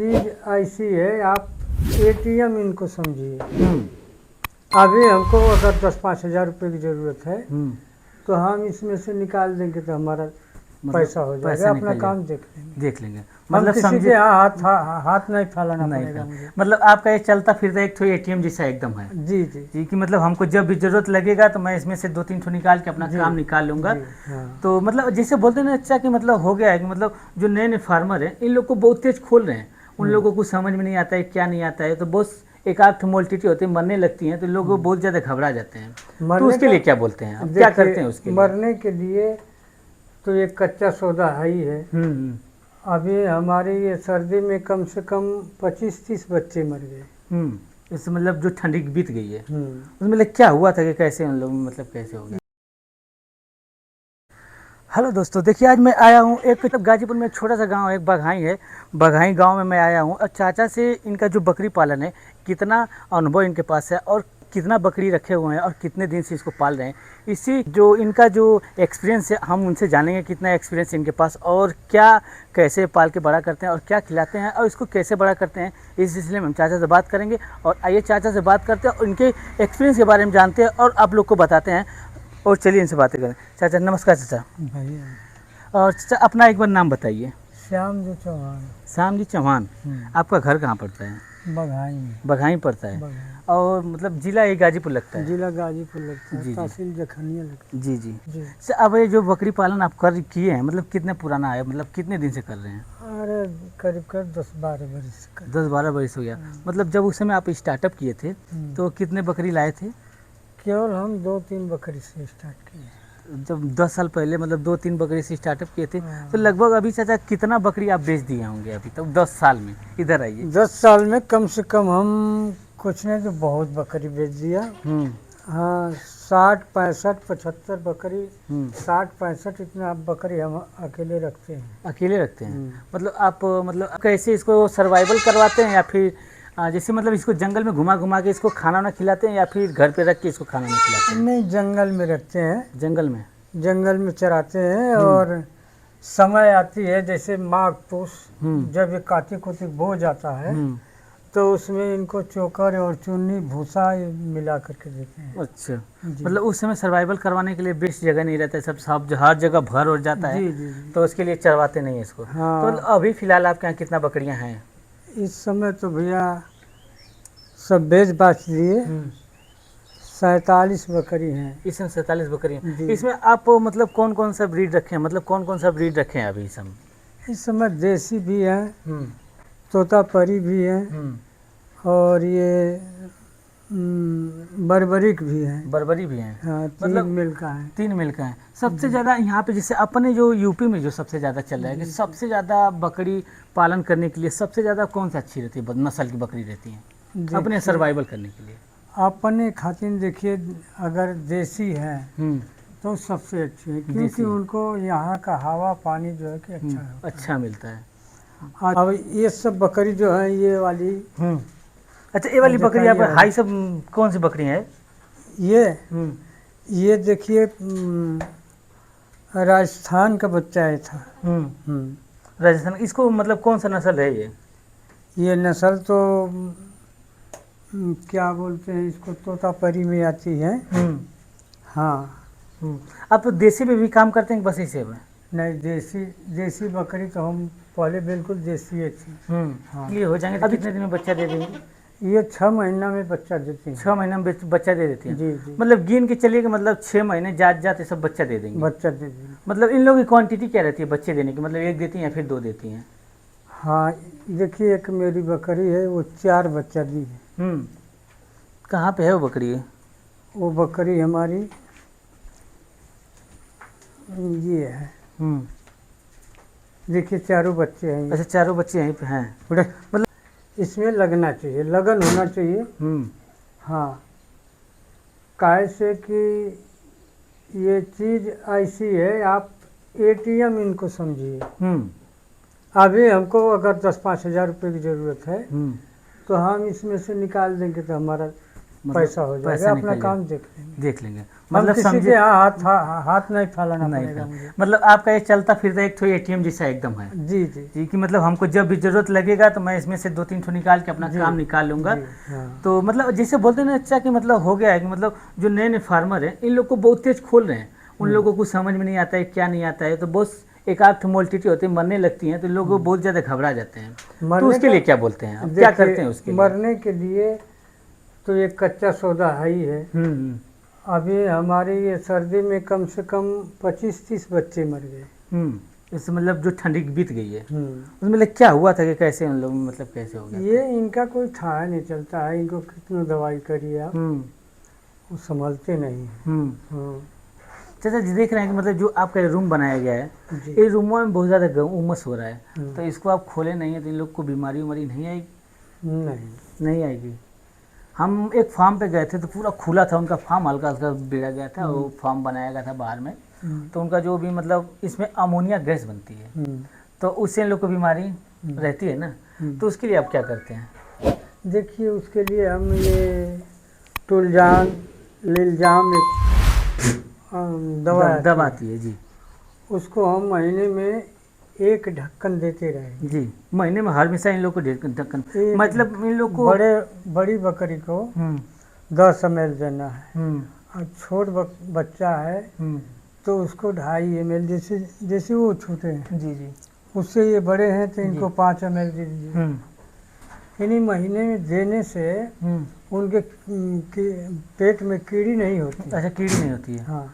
चीज ऐसी है, आप एटीएम इनको समझिए। अभी हमको अगर 10-5 हज़ार रुपये की ज़रूरत है तो हम इसमें से निकाल देंगे तो हमारा पैसा हो जाएगा, अपना काम देख लेंगे। मतलब किसी के यहाँ हाथ नहीं फैलाना पड़ेगा मुझे। मतलब आपका ये चलता फिरता एक तो एटीएम जैसा एकदम है। जी जी जी कि मतलब हमको जब भी जरूरत लगेगा तो मैं इसमें से 2-3 ठो निकाल के अपना काम निकाल लूंगा। हाँ। तो मतलब जैसे बोलते हैं ना अच्छा कि मतलब हो गया है कि मतलब जो नए नए फार्मर हैं इन लोग को बहुत तेज खोल रहे हैं, उन लोगों को समझ में नहीं आता है क्या नहीं आता है, तो बहुत एक आध मोल्टिटी होती है मरने लगती हैं तो लोग बहुत ज़्यादा घबरा जाते हैं। तो उसके लिए क्या बोलते हैं आप, क्या करते हैं उसके लिए? मरने के लिए तो एक कच्चा सौदा है ही है। अभी हमारे ये सर्दी में कम से कम 25-30 बच्चे मर गए। इससे मतलब जो ठंडी बीत गई है उसमें मतलब क्या हुआ था कि कैसे उन लोग मतलब कैसे हो गया? हेलो दोस्तों, देखिए आज मैं आया हूँ एक मतलब गाजीपुर में एक छोटा सा गांव है, एक बघाई है। बघाई गांव में मैं आया हूँ और चाचा से इनका जो बकरी पालन है कितना अनुभव इनके पास है और कितना बकरी रखे हुए हैं और कितने दिन से इसको पाल रहे हैं, इसी जो इनका जो एक्सपीरियंस है हम उनसे जानेंगे कितना एक्सपीरियंस इनके पास और क्या कैसे पाल के बड़ा करते हैं और क्या खिलाते हैं और इसको कैसे बड़ा करते हैं। इस सिलसिले में हम चाचा से बात करेंगे और आइए चाचा से बात करते हैं और इनके एक्सपीरियंस के बारे में जानते हैं और आप लोग को बताते हैं। और चलिए इनसे बातें करें। चाचा नमस्कार। चाचा भैया और चाचा अपना एक बार नाम बताइए। श्याम जी चौहान। श्याम जी चौहान। आपका घर कहाँ पड़ता है? बघाई में। बघाई पड़ता है। बघाई। और मतलब जिला ये गाजीपुर लगता है? जिला गाजीपुर लगता है, जी, तहसील जखनिया लगता जी जी है। जी। सर अब ये जो बकरी पालन आप कर किए हैं मतलब कितने पुराना है, मतलब कितने दिन से कर रहे हैं? अरे करीब 10-12 बरस का। 10-12 वर्ष हो गया। मतलब जब उस समय आप स्टार्टअप किए थे तो कितने बकरी लाए थे? केवल हम 2-3 बकरी से स्टार्ट किए। जब 10 साल पहले मतलब 2-3 बकरी से स्टार्टअप किए थे तो लगभग अभी चाचा कितना बकरी आप बेच दिए होंगे अभी तक 10 साल में? इधर आइए। 10 साल में कम से कम हम कुछ नहीं तो बहुत बकरी बेच दिया। हाँ 60-65-75 बकरी। 60-65 इतना बकरी हम अकेले रखते हैं। अकेले रखते हैं? मतलब आप मतलब कैसे इसको सर्वाइवल करवाते हैं या फिर जैसे मतलब इसको जंगल में घुमा घुमा के इसको खाना ना खिलाते हैं या फिर घर पे रख के इसको खाना ना खिलाते हैं? नहीं जंगल में रखते हैं। जंगल में चराते हैं और समय आती है जैसे माघ पुष जब ये कार्तिक उतिक बो जाता है तो उसमें इनको चोकर और चुन्नी भूसा मिला करके देते हैं। अच्छा मतलब उस समय सर्वाइवल करवाने के लिए बेस्ट जगह नहीं रहता है, सब हर जगह भर हो जाता है। जी। तो उसके लिए चरवाते नहीं इसको। हाँ। तो अभी फिलहाल आपके यहाँ कितना बकरियाँ हैं? इस समय तो भैया सब बेच बाच दिए। 47 बकरी हैं। इसमें 47 बकरियाँ। इसमें आप मतलब कौन कौन सा ब्रीड रखे हैं, मतलब कौन कौन सा ब्रीड रखे हैं अभी इस समय देसी भी है, तोतापरी भी है और ये बर्बरिक भी है। बर्बरी भी है। हाँ, मतलब 3 मिल का है। सबसे ज़्यादा यहाँ पे जैसे अपने जो यूपी में जो सबसे ज़्यादा चल रहा है कि सबसे ज़्यादा बकरी पालन करने के लिए सबसे ज़्यादा कौन सा अच्छी रहती है नस्ल की बकरी रहती है अपने सर्वाइवल करने के लिए? अपने खातिर देखिए अगर देसी है तो सबसे अच्छी है क्योंकि उनको यहाँ का हवा पानी जो है कि अच्छा मिलता है। अब ये सब बकरी जो है ये वाली अच्छा ये वाली बकरी यहाँ पर हाई सब कौन सी बकरी है? ये देखिए राजस्थान का बच्चा है था। राजस्थान। इसको मतलब कौन सा नस्ल है ये नस्ल तो क्या बोलते हैं इसको, तोतापरी में आती है। हाँ। आप तो देसी में भी काम करते हैं बस इसे में? नहीं देसी बकरी तो हम पहले बिल्कुल देसी थी। हाँ ये हो जाएंगे। अभी कितने दिन में बच्चा दे देंगे? ये 6 महीना में बच्चा देती है। 6 महीना में बच्चा दे देती है? जी। मतलब गिन के चलिए कि मतलब 6 महीने जाते सब बच्चा दे देंगे? बच्चा दे देंगे। मतलब इन लोगों की क्वांटिटी क्या रहती है बच्चे देने की, मतलब 1 देती हैं या फिर 2 देती हैं? हाँ देखिए एक मेरी बकरी है वो 4 बच्चा दी है। कहाँ पे है वो बकरी? वो बकरी हमारी ये है। देखिए चारों बच्चे हैं। अच्छा चारों बच्चे यहीं पे हैं। मतलब इसमें लगना चाहिए, लगन होना चाहिए। हाँ काहे से कि ये चीज़ ऐसी है, आप एटीएम इनको समझिए। अभी हमको अगर 10-5 हज़ार रुपये की ज़रूरत है तो हम इसमें से निकाल देंगे तो हमारा पैसा हो पैसा जाएगा, अपना निकल काम देख लेंगे। देख लेंगे। मतलब मतलब किसी समझे के यहाँ हाथ नहीं फैलाना नहीं पड़ेगा था। मुझे। मतलब आपका ये चलता फिरता एक तो एटीएम जैसा एकदम है जी जी जी, कि मतलब हमको जब भी जरूरत लगेगा तो मैं इसमें से 2-3 ठो निकाल के अपना जी, काम निकाल लूंगा। जी, हाँ। तो मतलब जैसे बोलते हैं ना अच्छा कि मतलब हो गया है कि मतलब जो नए नए फार्मर हैं इन लोग को बहुत तेज खोल रहे हैं, उन लोगों को कुछ समझ में नहीं आता है क्या नहीं आता है, तो बहुत एक आध मोल्टिटी होती है मरने लगती हैं, तो लोग बहुत ज़्यादा घबरा जाते हैं। तो मरने उसके का लिए क्या बोलते हैं आप, क्या देखिए, करते हैं उसके लिए? मरने के लिए तो एक कच्चा सौदा है ही है। हम्म अभी हमारे ये सर्दी में कम से कम 25-30 बच्चे मर गए। इससे मतलब जो ठंडी बीत गई है हम्म। उसमें मतलब क्या हुआ था कि कैसे उन लोग मतलब कैसे हो गया? ये इनका कोई था नहीं चलता है, इनको कितना दवाई करिए आप, वो संभलते नहीं हैं। हाँ चाचा जी देख रहे हैं कि मतलब जो आपका रूम बनाया गया है, जी। ये रूम में बहुत ज़्यादा उमस हो रहा है, हम्म। तो इसको आप खोले नहीं है तो इन लोग को बीमारी उमारी नहीं आएगी? नहीं। नहीं आएगी। हम एक फार्म पे गए थे तो पूरा खुला था उनका फार्म, हल्का हल्का बेड़ा गया था, वो फार्म बनाया गया था बाहर में, तो उनका जो भी मतलब इसमें अमोनिया गैस बनती है, तो उससे इन लोग को बीमारी रहती है ना, तो उसके लिए आप क्या करते हैं? देखिए उसके लिए हम ये टुलजान लिलजाम एक दवा आती है जी, उसको हम महीने में एक ढक्कन देते रहे जी महीने में हर हमेशा इन लोग को ढक्कन, एक मतलब इन लोग को बड़ी बकरी को हम्म 10 ml देना है, हम्म और छोट बच्चा है तो उसको 2.5 ml, जैसे वो छोटे हैं जी जी उससे ये बड़े हैं तो इनको 5 ml दे दीजिए। इन्हीं महीने में देने से उनके पेट में कीड़ी नहीं होती। अच्छा कीड़ी नहीं होती है? हाँ।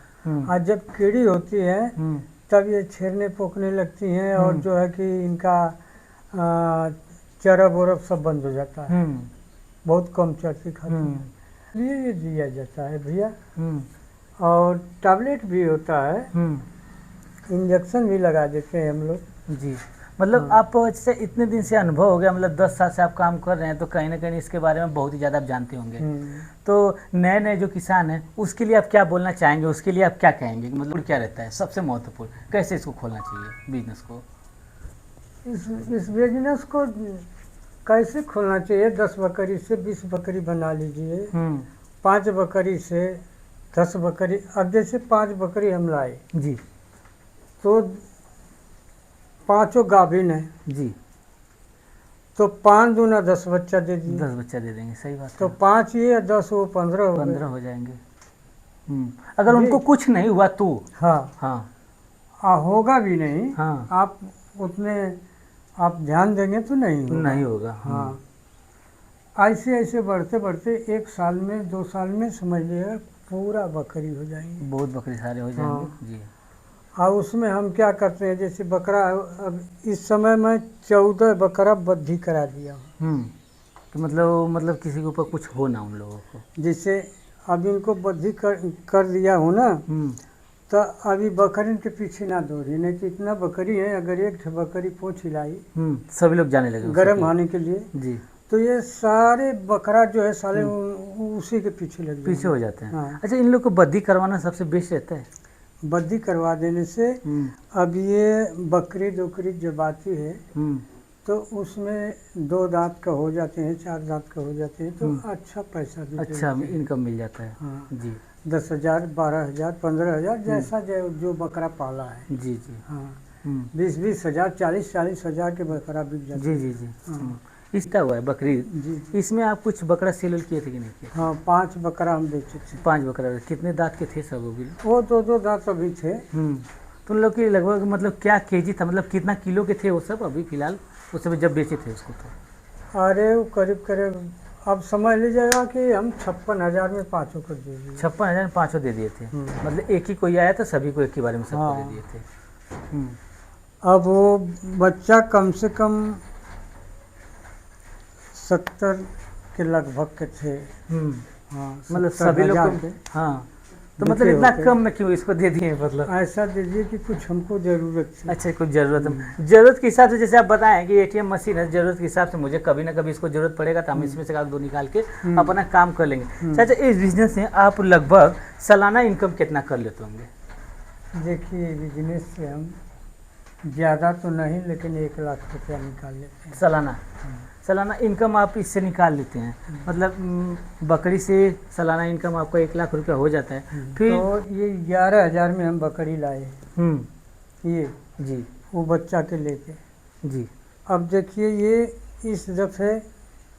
और जब कीड़ी होती है तब ये छेरने पोकने लगती हैं, और जो है कि इनका चरब वरब सब बंद हो जाता है, बहुत कम चरती खाती है, इसलिए ये दिया जाता है भैया। और टैबलेट भी होता है, इंजेक्शन भी लगा देते हैं हम लोग जी। मतलब आप से इतने दिन से अनुभव हो गया, मतलब 10 साल से आप काम कर रहे हैं, तो कहीं ना कहीं इसके बारे में बहुत ही ज़्यादा आप जानते होंगे। तो नए नए जो किसान हैं उसके लिए आप क्या बोलना चाहेंगे, उसके लिए आप क्या कहेंगे कि मतलब क्या रहता है सबसे महत्वपूर्ण, कैसे इसको खोलना चाहिए बिजनेस को? इस बिजनेस को कैसे खोलना चाहिए, 10 बकरी से 20 बकरी बना लीजिए, 5 बकरी से 10 बकरी। अब जैसे 5 बकरी हम लाए जी, तो 5 गाभिन है जी, तो 5 दूना 10 बच्चा दे दिए, 10 बच्चा दे देंगे, सही बात तो है। 5 ये 10 वो 15 हो 15 गए। हो जाएंगे। अगर उनको कुछ नहीं हुआ तो? हाँ हाँ होगा भी नहीं। हाँ, आप उतने आप ध्यान देंगे तो नहीं होगा। हाँ ऐसे ऐसे बढ़ते बढ़ते 1 साल में 2 साल में समझ लिएगा पूरा बकरी हो जाएंगे, बहुत बकरी सारे हो जाएंगे जी। और उसमें हम क्या करते हैं, जैसे बकरा अब इस समय मैं 14 बकरा बद्धी करा दिया हूँ। तो मतलब किसी के ऊपर कुछ हो ना उन लोगों को, जैसे अब इनको बद्धी कर दिया हूँ ना, तो अभी बकरी के पीछे ना दौड़ी, नहीं तो इतना बकरी है, अगर एक बकरी पोंछ हिलाई सभी लोग जाने लगे गर्म होने के लिए जी, तो ये सारे बकरा जो है साले उसी के पीछे लग जाएंगे, पीछे हो जाते हैं। हाँ। अच्छा, इन लोग को बद्दी करवाना सबसे बेस्ट रहता है? बद्धी करवा देने से अब ये बकरी दोकरी जब आती है तो उसमें 2 दांत का हो जाते हैं, 4 दांत का हो जाते हैं, तो अच्छा पैसा भी अच्छा इनकम मिल जाता है। हाँ जी 10,000 12,000 15,000 जैसा जो बकरा पाला है। जी जी हाँ 20,000 40,000 के बकरा बिक जाते जी जी जी। इसका हुआ है बकरी जी। इसमें आप कुछ बकरा सेल किए थे कि नहीं किए? हाँ 5 बकरा हम बेचे थे। 5 बकरा, कितने दांत के थे सब वो भी? वो 2 दांत अभी थे। तो उन लोग की लगभग मतलब क्या केजी था, मतलब कितना किलो के थे वो सब अभी फिलहाल उस समय जब बेचे थे उसको? तो अरे वो करीब अब समझ लीजिएगा कि हम 56,000 में 5 को दे दिए। 56,000 में 5 दे दिए थे, मतलब एक ही कोई आया था सभी को एक ही बारे में सबको दे दिए थे। अब वो बच्चा कम से कम 70 के लगभग के थे। हाँ मतलब सभी लोग के। हाँ, तो मतलब इतना कम में क्यों इसको दे दिए? मतलब ऐसा दीजिए कि कुछ हमको ज़रूरत थी। अच्छा, कुछ ज़रूरत है, ज़रूरत के हिसाब से जैसे आप बताएं कि एटीएम मशीन है, ज़रूरत के हिसाब से मुझे कभी ना कभी इसको ज़रूरत पड़ेगा तो हम इसमें से 1-2 निकाल के अपना काम कर लेंगे। अच्छा, इस बिजनेस से आप लगभग सालाना इनकम कितना कर लेते होंगे? देखिए बिजनेस से हम ज़्यादा तो नहीं, लेकिन 1 लाख रुपया निकाल लेते हैं सालाना। सालाना इनकम आप इससे निकाल लेते हैं, मतलब बकरी से सालाना इनकम आपका 1 लाख रुपया हो जाता है। फिर तो ये 11,000 में हम बकरी लाए, ये जी वो बच्चा के लेके। जी अब देखिए ये इस दफे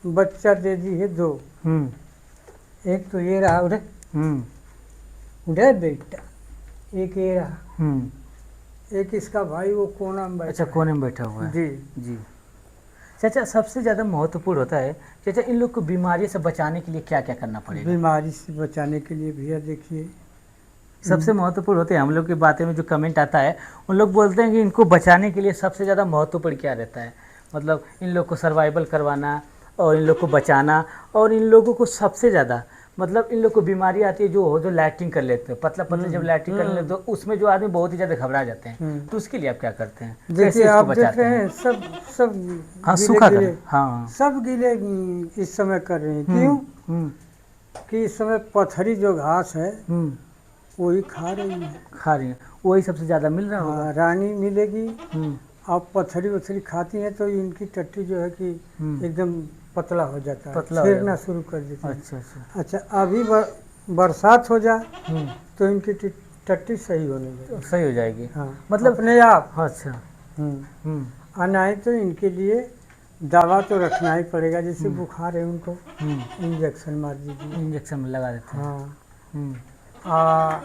बच्चा दे दी है 2, एक तो ये रहा उधर उधर बेटा, एक ये रहा, एक इसका भाई वो कोना में बैठा अच्छा, कोने में बैठा हुआ है। जी जी चाचा, सबसे ज़्यादा महत्वपूर्ण होता है चाचा इन लोग को बीमारी से बचाने के लिए क्या क्या करना पड़ेगा? बीमारी से बचाने के लिए भैया देखिए सबसे महत्वपूर्ण होते हैं, हम लोग की बातें में जो कमेंट आता है उन लोग बोलते हैं कि इनको बचाने के लिए सबसे ज़्यादा महत्वपूर्ण क्या रहता है, मतलब इन लोग को सर्वाइवल करवाना और इन लोग को बचाना, और इन लोगों को सबसे ज़्यादा मतलब इन लोग को बीमारी आती है जो लैट्रिन कर लेते हैं, पतला पतला जब लैट्रिन कर लेते हैं तो उसमें जो आदमी बहुत ही ज़्यादा घबरा जाते हैं, तो उसके लिए आप क्या करते हैं? कैसे देखिए इसको आप देख बचाते रहे हैं? हैं सब हाँ, गीले सूखा गीले, कर, हाँ सब गीले इस समय कर रहे हैं। क्यों? कि इस समय पथरी जो घास है वही खा रही है, खा रही हैं, वही सबसे ज़्यादा मिल रहा होगा। हाँ, रानी मिलेगी। आप पथरी वथरी खाती हैं तो इनकी टट्टी जो है कि एकदम पतला हो जाता है, पतला हो छेड़ना जाता शुरू कर देती है। अच्छा अच्छा अच्छा अभी बरसात हो जाए तो इनकी टट्टी सही होने लगे, सही हो जाएगी, हाँ मतलब अपने आप। अच्छा। और नहीं तो इनके लिए दवा तो रखना ही पड़ेगा, जैसे बुखार है उनको इंजेक्शन मार दीजिए। इंजेक्शन में लगा देते हैं। हाँ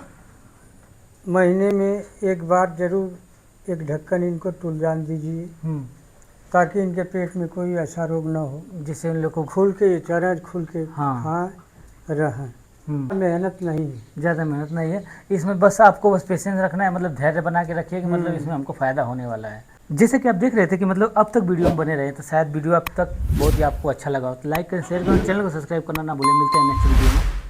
महीने में एक बार जरूर एक ढक्कन इनको तुलजान दीजिए, ताकि इनके पेट में कोई ऐसा रोग ना हो जिससे उन लोग को खुल के चरज खुल के हाँ। खाएं रहें। मेहनत नहीं है, ज़्यादा मेहनत नहीं है इसमें, बस आपको बस पेशेंस रखना है, मतलब धैर्य बना के रखिए कि मतलब इसमें हमको फ़ायदा होने वाला है। जैसे कि आप देख रहे थे कि मतलब अब तक वीडियो में बने रहे, तो शायद वीडियो अब तक बहुत ही आपको अच्छा लगा हो, तो लाइक करें, शेयर करें, चैनल को सब्सक्राइब करना ना भूलें। मिलते हैं नेक्स्ट वीडियो में।